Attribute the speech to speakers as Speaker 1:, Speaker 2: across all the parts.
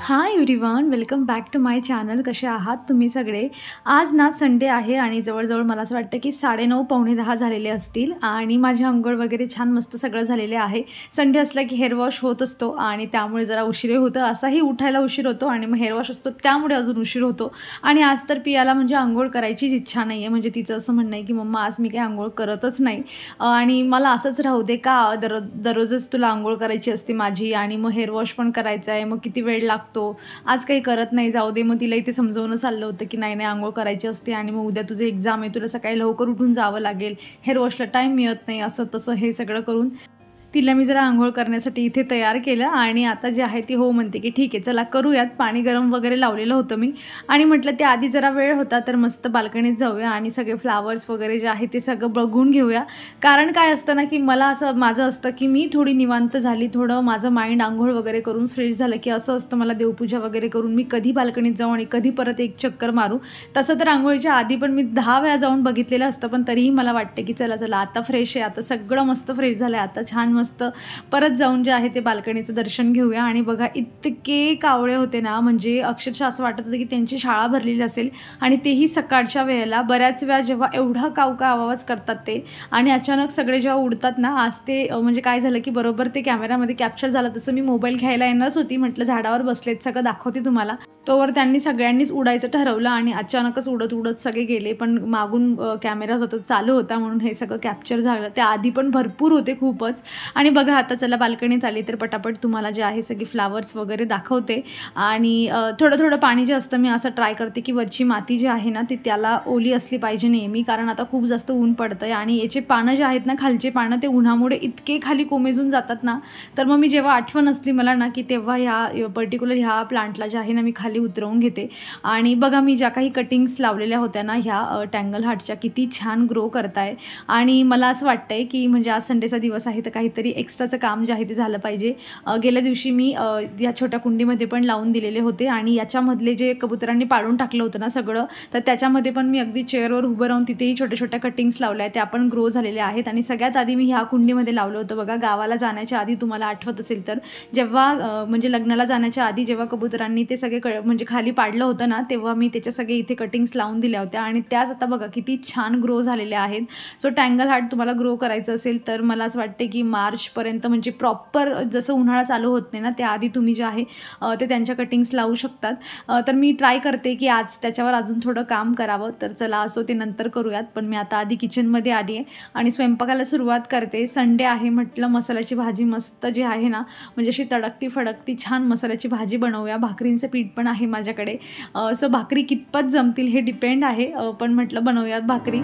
Speaker 1: High everyone, welcome back to my channel. कसे आहात तुम्ही सगळे? आज ना संडे आहे आणि जवळजवळ मला असं वाटतं की 9:30 पावणे 10 झालेले असतील आणि माझी अंघोळ वगैरे छान मस्त सगळं झालेले आहे. संडे असला की हेअर वॉश होत असतो आणि त्यामुळे जरा उशीर होतं. असाही उठायला उशीर होतो आणि मग हेअर वॉश असतो त्यामुळे अजून उशीर होतो. आणि आज तर पियाला म्हणजे अंघोळ करायचीच इच्छा नाही आहे. म्हणजे तिचं असं म्हणणं आहे की मम्मा आज मी काही अंघोळ करतच नाही आणि मला असंच राहू दे का दररोजच तुला अंघोळ करायची असते माझी आणि मग हेअर वॉश पण करायचं आहे, मग किती वेळ लागतो, आज काही करत नाही, जाऊ दे. मग तिला इथे समजावणं चाललं होतं की नाही अंघोळ करायची असते आणि मग उद्या तुझे एक्झाम आहे, तुला सकाळी लवकर उठून जावं लागेल, हेअर वॉशला टाईम मिळत नाही, असं तसं हे सगळं करून तिला मी जरा अंघोळ करण्यासाठी इथे तयार केलं. आणि आता जे आहे ती हो म्हणते की ठीक आहे चला करूयात. पाणी गरम वगैरे लावलेलं होतं मी आणि म्हटलं ते आधी जरा वेळ होता तर मस्त बाल्कनीत जाऊया आणि सगळे फ्लावर्स वगैरे जे आहे ते सगळं बघून घेऊया. कारण काय असतं ना की मला असं माझं असतं की मी थोडी निवांत झाली, थोडं माझं माइंड अंघोळ वगैरे करून फ्रेश झालं की असं असतं मला देवपूजा वगैरे करून मी कधी बाल्कनीत जाऊ आणि कधी परत एक चक्कर मारू. तसं तर अंघोळीच्या आधी पण मी 10 वेळा जाऊन बघितलेलं असतं, पण तरीही मला वाटते की चला चला आता फ्रेश आहे, आता सगळं मस्त फ्रेश झालं आहे, आता छान मस्त परत जाऊन जे आहे ते बाल्कनीचं दर्शन घेऊया. आणि बघा इतके कावळे होते ना, म्हणजे अक्षरशः असं वाटत होतं की त्यांची शाळा भरलेली असेल आणि तेही सकाळच्या वेळेला. बऱ्याच वेळा जेव्हा एवढा कावकाव आवाज करतात ते आणि अचानक सगळे जेव्हा उडतात ना, आज ते म्हणजे काय झालं की बरोबर ते कॅमेरामध्ये कॅप्चर झालं. तसं मी मोबाईल घ्यायला येणारच होती, म्हटलं झाडावर बसलेत सगळं दाखवते तुम्हाला. तोवर त्यांनी सगळ्यांनीच उडायचं ठरवलं आणि अचानकच उडत उडत सगळे गेले. पण मागून कॅमेरा सतत चालू होता म्हणून हे सगळं कॅप्चर झालं. त्या आधी पण भरपूर होते खूपच. आणि बघा आता चला बाल्कनीत आली तर पटापट तुम्हाला जे आहे सगळी फ्लावर्स वगैरे दाखवते. आणि थोडं थोडं पाणी जे असतं मी असं ट्राय करते की वरची माती जी आहे ना ती त्याला ओली असली पाहिजे नेहमी, कारण आता खूप जास्त ऊन पडतं आहे आणि याचे पानं जे आहेत ना, खालचे पानं, ते उन्हामुळे इतके खाली कोमेजून जातात ना. तर मग मी जेव्हा आठवण असली मला ना की तेव्हा ह्या पर्टिक्युलर ह्या प्लांटला जे आहे ना मी खाली उतरवून घेते. आणि बघा मी ज्या काही कटिंग्स लावलेल्या होत्या ना ह्या टँगल हार्टच्या, किती छान ग्रो करताय. आणि मला असं वाटतंय की म्हणजे आज संडेचा दिवस आहे तर काहीतरी एक्स्ट्राचं काम जे आहे ते झालं पाहिजे. गेल्या दिवशी मी या छोट्या कुंडीमध्ये पण लावून दिलेले होते आणि याच्यामधले जे कबुतरांनी पाडून टाकलं होतं ना सगळं, तर त्याच्यामध्ये पण मी अगदी चेअरवर उभं राहून तिथेही छोट्या छोट्या कटिंग्स लावल्या आहेत, त्या पण ग्रो झालेल्या आहेत. आणि सगळ्यात आधी मी ह्या कुंडीमध्ये लावलं होतं बघा गावाला जाण्याच्या आधी, तुम्हाला आठवत असेल तर, जेव्हा म्हणजे लग्नाला जाण्याच्या आधी जेव्हा कबुतरांनी ते सगळे म्हणजे खाली पाडलं होतं ना, तेव्हा मी त्याच्या सगळे इथे कटिंग्स लावून दिल्या होत्या आणि त्याच आता बघा किती छान ग्रो झालेल्या आहेत. सो टँगल हार्ट तुम्हाला ग्रो करायचं असेल तर मला असं वाटते की मार्चपर्यंत, म्हणजे प्रॉपर जसं उन्हाळा चालू होत नाही ना त्याआधी तुम्ही जे आहे ते त्यांच्या कटिंग्स लावू शकतात. तर मी ट्राय करते की आज त्याच्यावर अजून थोडं काम करावं. तर चला असो ते नंतर करूयात, पण मी आता आधी किचनमध्ये आली आहे आणि स्वयंपाकाला सुरुवात करते. संडे आहे म्हटलं मसाल्याची भाजी मस्त जी आहे ना, म्हणजे अशी तडकती फडकती छान मसाल्याची भाजी बनवूया. भाकरींचं पीठ पण आहे माझ्याकडे. सो भाकरी कितपत जमतील हे डिपेंड आहे, पण म्हटलं बनवूयात भाकरी.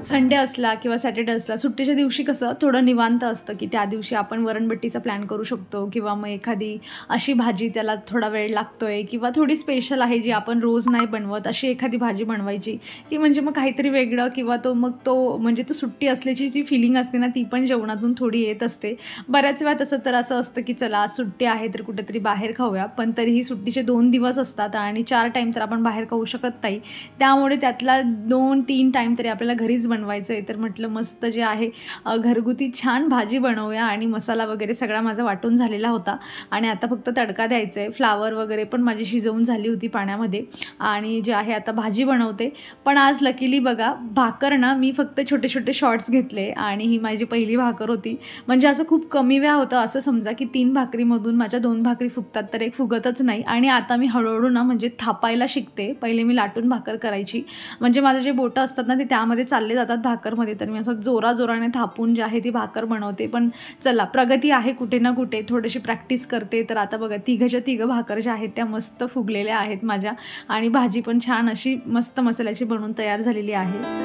Speaker 1: संडे असला किंवा सॅटर्डे असला, सुट्टीच्या दिवशी कसं थोडं निवांत असतं की त्या दिवशी आपण वरणबट्टीचा प्लॅन करू शकतो किंवा मग एखादी अशी भाजी त्याला थोडा वेळ लागतोय किंवा थोडी स्पेशल आहे जी आपण रोज नाही बनवत, अशी एखादी भाजी बनवायची की म्हणजे मग काहीतरी वेगळं, किंवा तो म्हणजे तो सुट्टी असल्याची जी फिलिंग असते ना ती पण जेवणातून थोडी येत असते. बऱ्याच वेळा तसं तर असं असतं की चला आज सुट्टी आहे तर कुठेतरी बाहेर खाऊया, पण तरीही सुट्टीचे 2 दिवस असतात आणि 4 टाईम तर आपण बाहेर खाऊ शकत नाही. त्यामुळे त्यातला 2-3 टाईम तरी आपल्याला घरीच बनवायचं आहे. तर म्हटलं मस्त जे आहे घरगुती छान भाजी बनवूया. आणि मसाला वगैरे सगळा माझा वाटून झालेला होता आणि आता फक्त तडका द्यायचा आहे. फ्लावर वगैरे पण माझी शिजवून झाली होती पाण्यामध्ये आणि जे आहे आता भाजी बनवते. पण आज लकीली बघा भाकर ना मी फक्त छोटे छोटे शॉर्ट्स घेतले आणि ही माझी पहिली भाकर होती. म्हणजे असं खूप कमी वेळा होतं, असं समजा की 3 भाकरीमधून माझ्या 2 भाकरी फुगतात तर एक फुगतच नाही. आणि आता मी हळूहळू ना म्हणजे थापायला शिकते. पहिले मी लाटून भाकर करायची, म्हणजे माझे जे बोटं असतात ना ते त्यामध्ये चालले जातात भाकरमध्ये, तर मी असं जोराने थापून जे आहे ती भाकर बनवते. पण चला प्रगती आहे कुठे ना कुठे, थोडीशी प्रॅक्टिस करते. तर आता बघा तिघच्या तिघ भाकर ज्या आहेत त्या मस्त फुगलेल्या आहेत माझ्या आणि भाजी पण छान अशी मस्त मसाल्याची बनवून तयार झालेली आहे.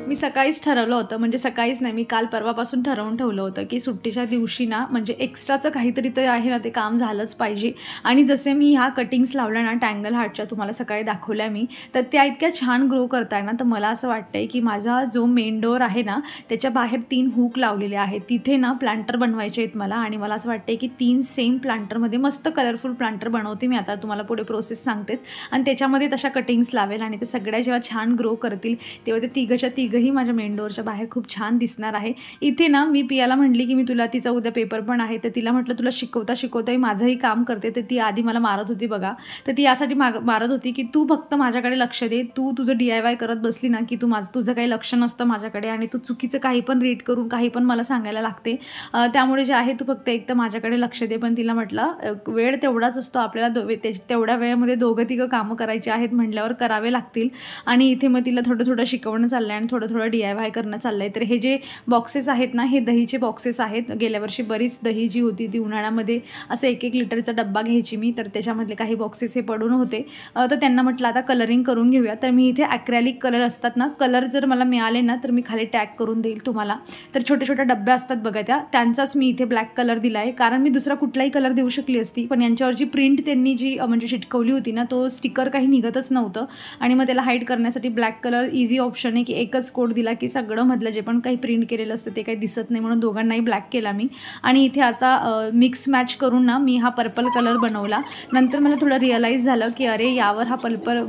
Speaker 1: मी सकाळीच ठरवलं होतं, म्हणजे सकाळीच नाही, मी काल परवापासून ठरवून ठेवलं होतं की सुट्टीच्या दिवशी ना म्हणजे एक्स्ट्राचं काहीतरी तर आहे ना ते काम झालंच पाहिजे. आणि जसे मी ह्या कटिंग्स लावल्या ना टँगल हार्टच्या, तुम्हाला सकाळी दाखवल्या मी, तर त्या इतक्या छान ग्रो करताय ना, तर मला असं वाटतंय की माझा जो मेन डोअर आहे ना त्याच्या बाहेर 3 हुक लावलेले आहेत, तिथे ना प्लांटर बनवायचे आहेत मला. आणि मला असं वाटतंय की 3 सेम प्लांटरमध्ये मस्त कलरफुल प्लांटर बनवते मी. आता तुम्हाला पुढे प्रोसेस सांगतेच, आणि त्याच्यामध्ये तशा कटिंग्स लावेल आणि ते सगळ्या जेव्हा छान ग्रो करतील तेव्हा ते तिघही माझ्या मेन डोअरच्या बाहेर खूप छान दिसणार आहे. इथे ना मी पियाला म्हटली की मी तुला, तिचा उद्या पेपर पण आहे, तर तिला म्हटलं तुला शिकवता माझंही काम करते. तर ती आधी मला मारत होती बघा, तर ती यासाठी मारत होती की तू फक्त माझ्याकडे लक्ष दे, तू तुझं DIY करत बसली ना की तुझं काही लक्ष नसतं माझ्याकडे आणि तू चुकीचं काही पण रीड करून काही पण मला सांगायला लागते. त्यामुळे जे आहे तू फक्त एक तर माझ्याकडे लक्ष दे. पण तिला म्हटलं वेळ तेवढाच असतो आपल्याला, तेवढ्या वेळेमध्ये दोघं कामं करायची आहेत म्हटल्यावर करावे लागतील. आणि इथे मग तिला थोडं शिकवणं चाललं आहे आणि थोडं DIY करणं चाललं आहे. तर हे जे बॉक्सेस आहेत ना, हे दहीचे बॉक्सेस आहेत. गेल्या वर्षी बरीच दही जी होती ती उन्हाळ्यामध्ये असं 1-1 लिटरचा डब्बा घ्यायची मी, तर त्याच्यामधले काही बॉक्सेस हे पडून होते. तर त्यांना म्हटलं आता कलरिंग करून घेऊया. तर मी इथे ॲक्रेलिक कलर असतात ना, कलर जर मला मिळाले ना तर मी खाली टॅग करून देईल तुम्हाला. तर छोट्या डब्या असतात बघा त्यांचाच मी इथे ब्लॅक कलर दिला आहे, कारण मी दुसरा कुठलाही कलर देऊ शकली असती, पण यांच्यावर जी प्रिंट त्यांनी जी म्हणजे चिटकवली होती ना, तो स्टिकर काही निघतच नव्हतं. आणि मग त्याला हाईड करण्यासाठी ब्लॅक कलर इझी ऑप्शन आहे की एकच कोड दिला की सगळं मधलं जे पण काही प्रिंट केलेलं असतं ते काही दिसत नाही, म्हणून दोघांनाही ब्लॅक केला मी. आणि इथे असा मिक्स मॅच करून ना मी हा पर्पल कलर बनवला. नंतर मला थोडं रिअलाईज झालं की अरे यावर हा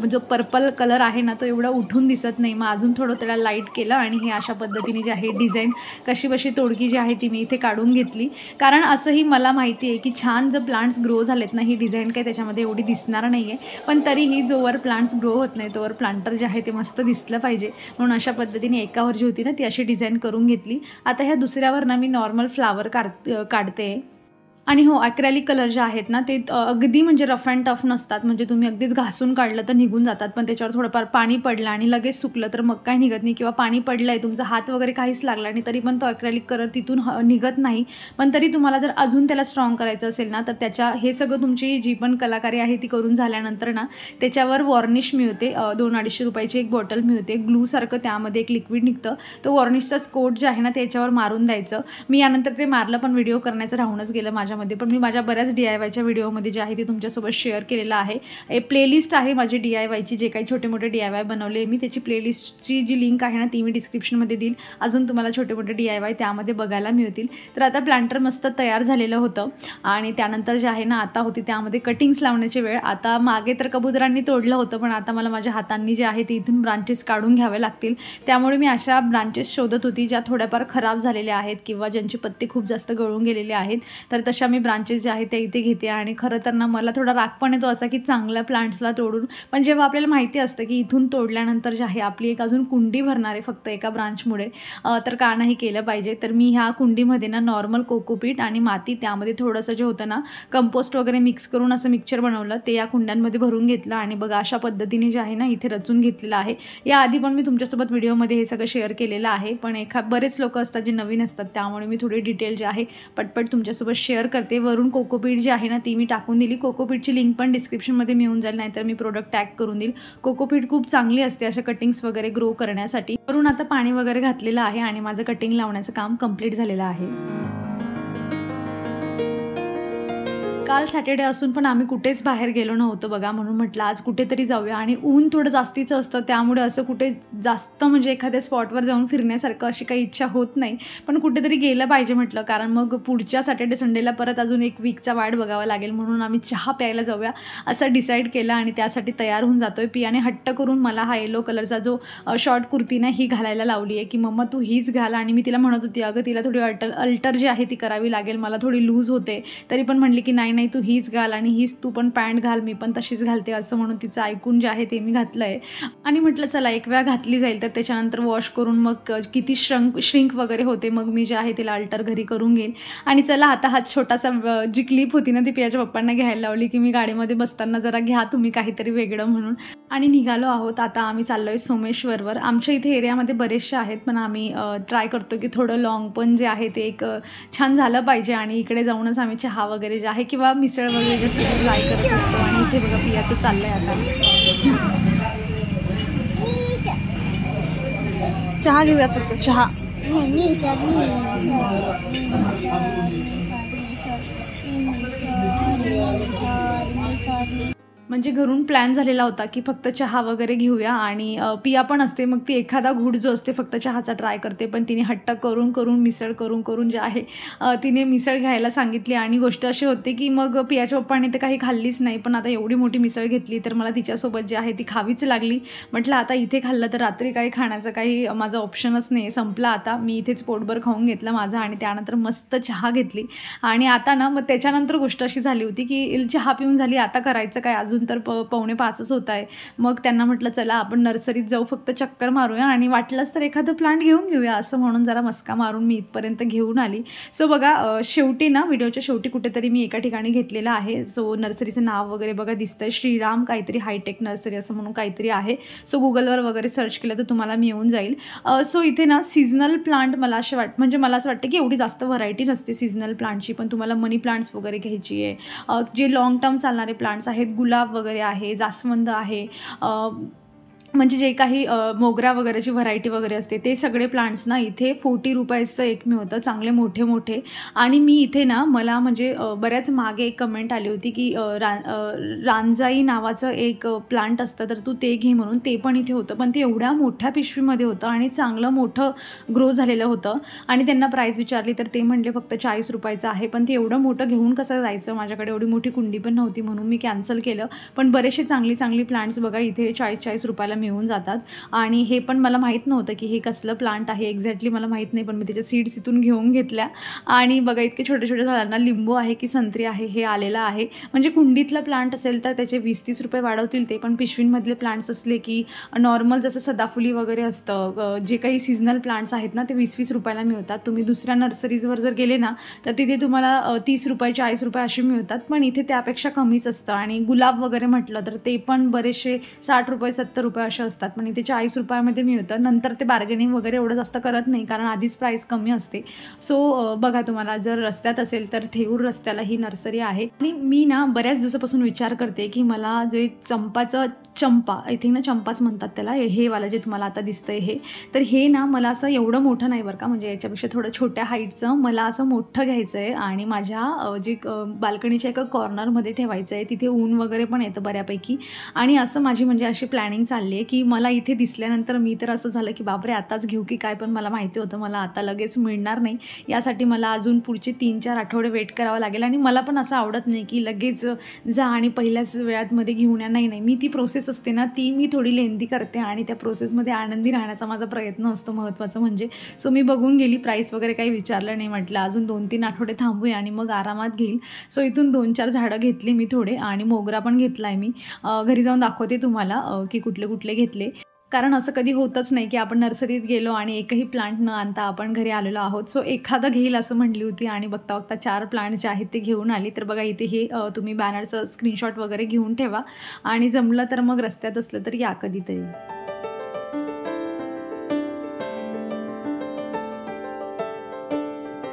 Speaker 1: जो पर्पल कलर आहे ना तो एवढा उठून दिसत नाही. मग अजून थोडं त्याला लाईट केलं आणि हे अशा पद्धतीने जे आहे डिझाईन कशी तोडकी जी आहे ती मी इथे काढून घेतली. कारण असंही मला माहिती आहे की छान जर प्लांट्स ग्रो झालेत ना, ही डिझाईन काही त्याच्यामध्ये एवढी दिसणार नाही आहे, पण तरीही जोवर प्लांट्स ग्रो होत नाही तोवर प्लांटर जे आहे ते मस्त दिसलं पाहिजे, म्हणून अशा पद्धतीने एकावर जी होती ना ती अशी डिझाईन करून घेतली. आता ह्या दुसऱ्यावर ना मी नॉर्मल फ्लावर काढते. आणि हो, ॲक्रेलिक कलर जे आहेत ना ते अगदी म्हणजे रफ अँड टफ नसतात, म्हणजे तुम्ही अगदीच घासून काढलं तर निघून जातात, पण त्याच्यावर थोडंफार पाणी पडलं आणि लगेच सुकलं तर मग काही निघत नाही, किंवा पाणी पडलं आहे तुमचा हात वगैरे काहीच लागला आणि तरी पण तो ॲक्रेलिक कलर तिथून निघत नाही. पण तरी तुम्हाला जर अजून त्याला स्ट्रॉंग करायचं असेल ना तर हे सगळं तुमची जी पण कलाकारी आहे ती करून झाल्यानंतर ना त्याच्यावर वॉर्निश मिळते. 200-250 रुपयाची एक बॉटल मिळते, ग्लूसारखं त्यामध्ये एक लिक्विड निघतं. तो वॉर्निशचा स्कोट जे आहे ना त्याच्यावर मारून द्यायचं. मी यानंतर ते मारलं पण व्हिडिओ करण्याचं राहूनच गेलं माझ्यामध्ये, पण मी माझ्या बऱ्याच DIYच्या व्हिडिओमध्ये जे आहे ते तुमच्यासोबत शेअर केलेलं आहे. प्लेलिस्ट आहे माझी DIYची, जे काही छोटे मोठे DIY बनवले मी, त्याची प्लेलिस्टची जी लिंक आहे ना ती मी डिस्क्रिप्शनमध्ये देईल. अजून तुम्हाला छोटे मोठे DIY त्यामध्ये बघायला मिळतील. तर आता प्लांटर मस्त तयार झालेलं होतं आणि त्यानंतर जे आहे ना आता होती त्यामध्ये कटिंग्स लावण्याची वेळ. आता मागे तर कबुतरांनी तोडलं होतं, पण आता मला माझ्या हातांनी जे आहे ते इथून ब्रांचेस काढून घ्यावे लागतील. त्यामुळे मी अशा ब्रांचेस शोधत होती ज्या थोड्याफार खराब झालेल्या आहेत किंवा ज्यांची पत्ते खूप जास्त गळून गेलेले आहेत. तर तशा मी ब्रांचेस जे आहेत त्या इथे घेते. आणि खरं तर ना मला थोडा राग पण येतो असा की चांगल्या प्लांट्सला तोडून, पण जेव्हा आपल्याला माहिती असतं की इथून तोडल्यानंतर जे आहे आपली एक अजून कुंडी भरणार आहे फक्त एका ब्रांचमुळे, तर का नाही केलं पाहिजे. तर मी ह्या कुंडीमध्ये ना नॉर्मल कोकोपीट आणि माती, त्यामध्ये थोडंसं जे होतं ना कंपोस्ट वगैरे मिक्स करून असं मिक्सचर बनवलं, ते या कुंड्यांमध्ये भरून घेतलं आणि बघा अशा पद्धतीने जे आहे ना इथे रचून घेतलेलं आहे. याआधी पण मी तुमच्यासोबत व्हिडिओमध्ये हे सगळं शेअर केलेलं आहे, पण बरेच लोक असतात जे नवीन असतात, त्यामुळे मी थोडी डिटेल जे आहे पटपट तुमच्यासोबत शेअर करते. वरून कोकोपीट जी आहे ना ती मी टाकून दिली. कोकोपीटची लिंक पण डिस्क्रिप्शनमध्ये मिळून जाईल, नाहीतर मी प्रोडक्ट टॅग करून देईल. कोकोपीट खूप चांगली असते अशा कटिंग्स वगैरे ग्रो करण्यासाठी. वरून आता पाणी वगैरे घातलेलं आहे आणि माझं कटिंग लावण्याचं काम कंप्लीट झालेलं आहे. काल सॅटर्डे असून पण आम्ही कुठेच बाहेर गेलो नव्हतो बघा, म्हणून म्हटलं आज कुठेतरी जाऊया. आणि ऊन थोडं जास्तीचं असतं त्यामुळे असं कुठे जास्त म्हणजे एखाद्या स्पॉटवर जाऊन फिरण्यासारखं अशी काही इच्छा होत नाही, पण कुठेतरी गेलं पाहिजे म्हटलं, कारण मग पुढच्या सॅटर्डे संडेला परत अजून एक वीकचा वाट बघावा लागेल. म्हणून आम्ही चहा प्यायला जाऊया असं डिसाईड केलं आणि त्यासाठी तयार होऊन जातोय. पियाने हट्ट करून मला हा येलो कलरचा जो शॉर्ट कुर्ती ना ही घालायला लावली आहे की मम्मा तू हीच घाल. आणि मी तिला म्हणत होती अगं तिला थोडी अल्टर जी आहे ती करावी लागेल, मला थोडी लूज होते, तरी पण म्हणली की नाही तू हीच घाल आणि हीच तू पण पॅन्ट घाल, मी पण तशीच घालते असं म्हणून तिचं ऐकून जे आहे ते मी घातलं आहे. आणि म्हटलं चला एक वेळा घातली जाईल तर त्याच्यानंतर वॉश करून मग किती श्रिंक वगैरे होते, मग मी जे आहे तिला अल्टर घरी करून घेईन. आणि चला आता हा छोटासा जी क्लिप होती ना ती पियाच्या पप्पांना घ्यायला लावली की मी गाडीमध्ये बसताना जरा घ्या तुम्ही काहीतरी वेगळं म्हणून. आणि निघालो आहोत. आता आम्ही चाललो आहे सोमेश्वरवर. आमच्या इथे एरियामध्ये बरेचसे आहेत, पण आम्ही ट्राय करतो की थोडं लॉंग पण जे आहे ते एक छान झालं पाहिजे. आणि इकडे जाऊनच आम्ही चहा वगैरे जे आहे किंवा मिसळ वगैरे जास्त ट्राय करत असतो. आणि इथे बघा पियाचं चाललं आहे आता. चहा घेऊया फक्त चहा. म्हणजे घरून प्लॅन झालेला होता की फक्त चहा वगैरे घेऊया आणि पिया पण असते, मग ती एखादा घूट जो असते फक्त चहाचा ट्राय करते, पण तिने हट्ट करून करून मिसळ करून जे आहे तिने मिसळ घ्यायला सांगितली. आणि गोष्ट अशी होते की मग पियाच्या पप्पाने तर काही खाल्लीच नाही, पण आता एवढी मोठी मिसळ घेतली तर मला तिच्यासोबत जी आहे ती खावीच लागली. म्हटलं आता इथे खाल्लं तर रात्री काही खाण्याचं काही माझं ऑप्शनच नाही, संपला आता. मी इथेच पोटभर खाऊन घेतलं माझं आणि त्यानंतर मस्त चहा घेतली. आणि आता ना मग त्याच्यानंतर गोष्ट अशी झाली होती की चहा पिऊन झाली, आता करायचं काय, अजून तर 4:45 होत आहे. मग त्यांना म्हटलं चला आपण नर्सरीत जाऊ, फक्त चक्कर मारूया आणि वाटलंच तर एखादं प्लांट घेऊन घेऊया, असं म्हणून जरा मस्का मारून मी इथपर्यंत घेऊन आली. सो बघा शेवटी ना व्हिडिओच्या शेवटी कुठेतरी मी एका ठिकाणी घेतलेलं आहे. सो नर्सरीचं नाव वगैरे बघा दिसतंय, श्रीराम काहीतरी हायटेक नर्सरी असं म्हणून काहीतरी आहे. सो गुगलवर वगैरे सर्च केलं तर तुम्हाला मिळून जाईल. सो इथे ना सीझनल प्लांट मला असे म्हणजे मला असं वाटतं की एवढी जास्त व्हरायटी नसते सीझनल प्लांटची, पण तुम्हाला मनी प्लांट्स वगैरे घ्यायची आहे, जे लॉंग टर्म चालणारे प्लांट्स आहेत, गुलाब वगैरे आहे, जास्वंद आहे, म्हणजे जे काही मोगरा वगैरेची व्हरायटी वगैरे असते ते सगळे प्लांट्स ना इथे 40 रुपयाचं एक मिळतं, चांगले मोठे मोठे. आणि मी इथे ना मला म्हणजे बऱ्याच मागे एक कमेंट आली होती की रांजाई नावाचं एक प्लांट असतं तर तू ते घे म्हणून, ते पण इथे होतं, पण ते एवढ्या मोठ्या पिशवीमध्ये होतं आणि चांगलं मोठं ग्रो झालेलं होतं. आणि त्यांना प्राईस विचारली तर ते म्हणले फक्त 40 रुपयाचं आहे, पण ते एवढं मोठं घेऊन कसं जायचं, माझ्याकडे एवढी मोठी कुंडी पण नव्हती म्हणून मी कॅन्सल केलं. पण बरेचसे चांगली प्लांट्स बघा इथे 40 रुपयाला मिळून जातात. आणि हे पण मला माहीत नव्हतं की हे कसलं प्लांट आहे एक्झॅक्टली, मला माहीत नाही, पण मी त्याच्या सीड्स इथून घेऊन घेतल्या. आणि बघा इतके छोटे छोटे झाडांना लिंबू आहे की संत्री आहे हे आलेलं आहे. म्हणजे कुंडीतलं प्लांट असेल तर त्याचे 20-30 रुपये वाढवतील ते, पण पिशवींमधले प्लांट्स असले की नॉर्मल जसं सदाफुली वगैरे असतं, जे काही सीझनल प्लांट्स आहेत ना ते 20-20 रुपयाला मिळतात. तुम्ही दुसऱ्या नर्सरीजवर जर गेले ना तर तिथे तुम्हाला 30 रुपये 40 रुपये असे मिळतात, पण इथे त्यापेक्षा कमीच असतं. आणि गुलाब वगैरे म्हटलं तर ते पण बरेचसे 60 रुपये 70 रुपये असे असतात, पण इथे 40 रुपयामध्ये मिळतं. नंतर ते बार्गेनिंग वगैरे एवढं जास्त करत नाही कारण आधीच प्राईस कमी असते. सो बघा तुम्हाला जर रस्त्यात असेल तर थेऊर रस्त्याला ही नर्सरी आहे. आणि मी ना बऱ्याच दिवसापासून विचार करते की मला जे चंपा आय थिंक ना चंपाच म्हणतात त्याला, हे वाला जे तुम्हाला आता दिसतंय हे, तर हे ना मला असं एवढं मोठं नाही बरं का, म्हणजे याच्यापेक्षा थोडं छोट्या हाईटचं मला असं मोठं घ्यायचं आहे आणि माझ्या जे बाल्कनीच्या एका कॉर्नरमध्ये ठेवायचं आहे. तिथे ऊन वगैरे पण येतं बऱ्यापैकी. आणि असं माझी म्हणजे अशी प्लॅनिंग चालली आहे की मला इथे दिसल्यानंतर मी तर असं झालं की बापरे आताच घेऊ की काय, पण मला माहिती होतं मला आता लगेच मिळणार नाही, यासाठी मला अजून पुढचे 3-4 आठवडे वेट करावं लागेल. आणि मला पण असं आवडत नाही की लगेच जा आणि पहिल्याच वेळातमध्ये घेऊन या, नाही ती प्रोसेस असते ना ती मी थोडी लेंदी करते आणि त्या प्रोसेसमध्ये आनंदी राहण्याचा माझा प्रयत्न असतो महत्त्वाचं म्हणजे. सो मी बघून गेली, प्राईस वगैरे काही विचारलं नाही, म्हटलं अजून 2-3 आठवडे थांबूया आणि मग आरामात घेईल. सो इथून 2-4 झाडं घेतली मी थोडे आणि मोगरा पण घेतला आहे मी. घरी जाऊन दाखवते तुम्हाला की कुठले कुठले घेतले, कारण असं कधी होतच नाही की आपण नर्सरीत गेलो आणि एकही प्लांट न आणता आपण घरी आलेलो आहोत. सो एखादं घेईल असं म्हटली होती आणि बघता 4 प्लांट जे आहेत ते घेऊन आली. तर बघा इथे हे तुम्ही बॅनरचं स्क्रीनशॉट वगैरे घेऊन ठेवा आणि जमलं तर मग रस्त्यात असलं तर या कधीतरी.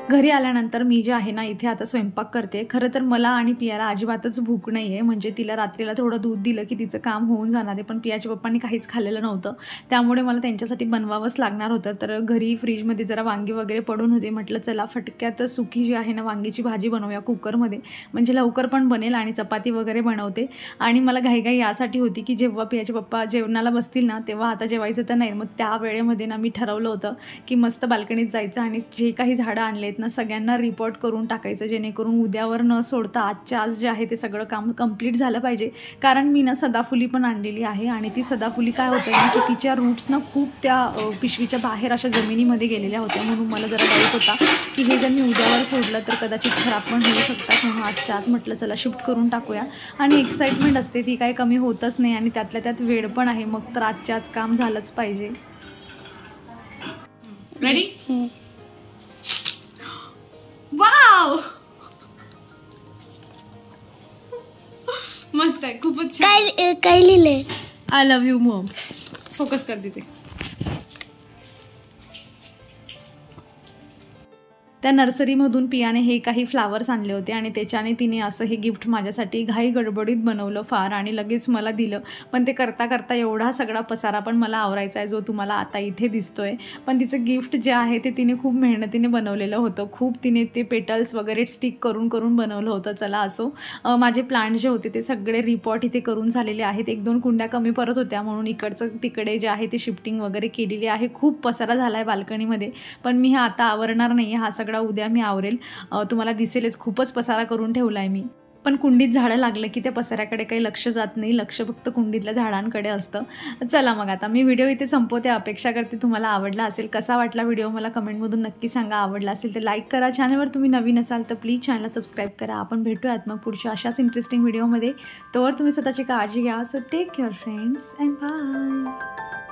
Speaker 1: घरी आल्यानंतर मी जे आहे ना इथे आता स्वयंपाक करते. खरं तर मला आणि पियाला अजिबातच भूक नाही आहे, म्हणजे तिला रात्रीला थोडं दूध दिलं की तिचं काम होऊन जाणार आहे, पण पियाच्या पप्पांनी काहीच खाल्लेलं नव्हतं, त्यामुळे मला त्यांच्यासाठी बनवावंच लागणार होतं. तर घरी फ्रीजमध्ये जरा वांगी वगैरे पडून होते, म्हटलं चला फटक्यात सुकी जी आहे ना वांगीची भाजी बनवूया कुकरमध्ये, म्हणजे लवकर पण बनेल आणि चपाती वगैरे बनवते. आणि मला घाईघाई यासाठी होती की जेव्हा पियाचे पप्पा जेवणाला बसतील ना तेव्हा आता जेवायचं तर नाही, मग त्या वेळेमध्ये ना मी ठरवलं होतं की मस्त बाल्कनीत जायचं आणि जे काही झाडं आणलेत ना सगळ्यांना रिपोर्ट करून टाकायचं, जेणेकरून उद्यावर न सोडता आजच्या आज जे आहे ते सगळं काम कंप्लीट झालं पाहिजे. कारण मी ना सदाफुली पण आणलेली आहे आणि ती सदाफुली काय होतं ना की तिच्या रूट्स ना खूप त्या पिशवीच्या बाहेर अशा जमिनीमध्ये गेलेल्या होत्या, म्हणून मला जरा डाऊट होता की हे जर मी उद्यावर सोडलं तर कदाचित खराब पण होऊ शकतात, म्हणून आजच्या आज म्हटलं चला शिफ्ट करून टाकूया. आणि एक्साइटमेंट असते ती काही कमी होतच नाही आणि त्यातल्या त्यात वेळ पण आहे, मग तर आजच्या आज काम झालंच पाहिजे. रेडी? वाव, मस्त आहे, खूपच छान.
Speaker 2: काय लिहिलंय?
Speaker 1: I love you Maugham. Focus कर तिथे. त्या नर्सरीमधून पियाने हे काही फ्लावर्स आणले होते आणि त्याच्याने तिने असं हे गिफ्ट माझ्यासाठी घाई गडबडीत बनवलं फार आणि लगेच मला दिलं. पण ते करता करता एवढा सगळा पसारा पण मला आवरायचा आहे जो तुम्हाला आता इथे दिसतोय. पण तिचं गिफ्ट जे आहे ते तिने खूप मेहनतीने बनवलेलं होतं. खूप तिने ते पेटल्स वगैरे स्टिक करून बनवलं होतं. चला असो, माझे प्लांट जे होते ते सगळे रिपॉट इथे करून झालेले आहेत. 1-2 कुंड्या कमी पडत होत्या म्हणून इकडचं तिकडे जे आहे ते शिफ्टिंग वगैरे केलेली आहे. खूप पसारा झाला आहे बाल्कनीमध्ये, पण मी आता आवरणार नाही आहे. हा सगळा उद्या मी आवरेल. तुम्हाला दिसेलच खूपच पसारा करून ठेवला आहे मी. पण कुंडीत झाडं लागलं की त्या पसाऱ्याकडे काही लक्ष जात नाही. लक्ष फक्त कुंडीतल्या झाडांकडे असतं. चला मग आता मी व्हिडिओ इथे संपवते. अपेक्षा करते तुम्हाला आवडला असेल. कसा वाटला व्हिडिओ मला कमेंटमधून नक्की सांगा. आवडला असेल तर लाईक करा. चॅनलवर तुम्ही नवीन असाल तर प्लीज चॅनलला सबस्क्राईब करा. आपण भेटूयात मग पुढच्या अशाच इंटरेस्टिंग व्हिडिओमध्ये. तोवर तुम्ही स्वतःची काळजी घ्या. So take care friends and bye.